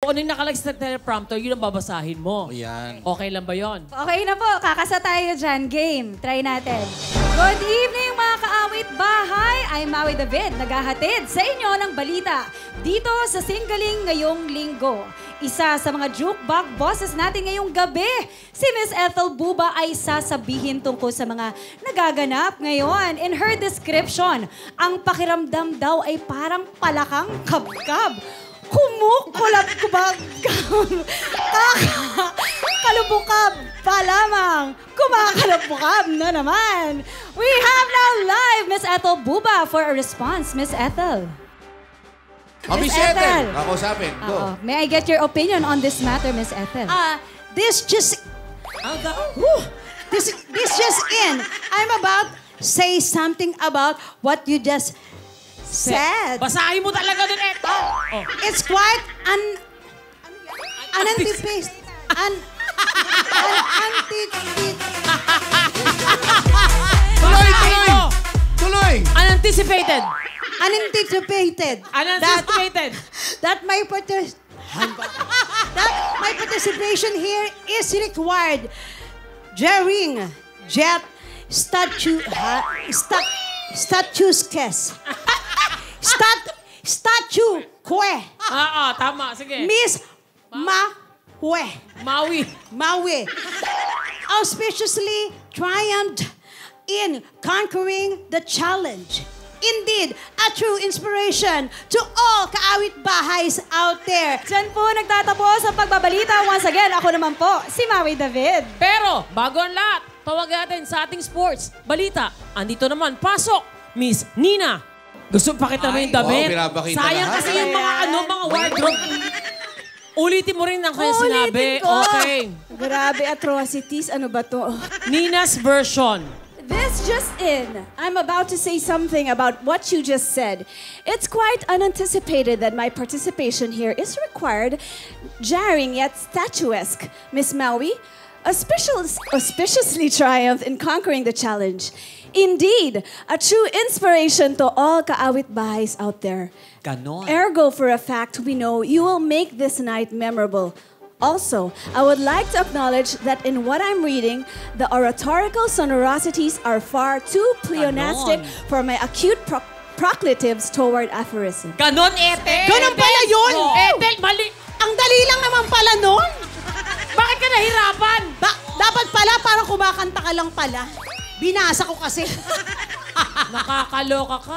Kung ano yung nakalagay sa teleprompter, yun ang babasahin mo. Yan. Okay lang ba yun? Okay na po, kakasa tayo dyan. Game, try natin. Good evening mga kaawit bahay! I'm Maui David, naghahatid sa inyo ng balita dito sa Singgaling ngayong linggo. Isa sa mga jukebox bosses natin ngayong gabi, si Miss Ethel Buba ay sasabihin tungkol sa mga nagaganap ngayon. In her description, ang pakiramdam daw ay parang palakang kabkab. Kumukulab-kubag. Kalubukab pa lamang. Kumakalubukab na naman. We have now live Miss Ethel Buba for a response. Miss Ethel. Miss Ethel. Kakausapin. Go. May I get your opinion on this matter, Miss Ethel? This just in. I'm about say something about what you just said. Basahin mo talaga din, Ethel. Oh. It's quite unanticipated. Tuloy! Unanticipated. Unanticipated. That my participation here is required during jet statues case. Statue kwe. Tama. Sige. Miss Maui auspiciously triumphed in conquering the challenge. Indeed, a true inspiration to all kaawit bahays out there. Diyan po nagtatapos ang pagbabalita. Once again, ako naman po, si Maui David. Pero, bago ang lahat, tawag natin sa ating sports. Balita, andito naman, pasok, Miss Nina. Gusto pakita mo yung damit? Pinapakita Sayang lahat. kasi yung mga wardrobe. Ulitin mo rin ang kanyang sinabi. ko. Okay. Grabe, atrocities. Ano ba to? Nina's version. This just in. I'm about to say something about what you just said. It's quite unanticipated that my participation here is required, jarring yet statuesque. Miss Maui auspiciously triumphed in conquering the challenge. Indeed, a true inspiration to all kaawit bahays out there. Ganon. Ergo, for a fact, we know you will make this night memorable. Also, I would like to acknowledge that in what I'm reading, the oratorical sonorosities are far too pleonastic for my acute proclatives toward aphorism. Ganon, Ethel. Ganon pala yun! Ethel, mali. Ang dali lang naman pala nun! Bakit ka nahirapan? Dapat pala parang kumakanta ka lang pala. Binasa ko kasi. Nakakaloka ka.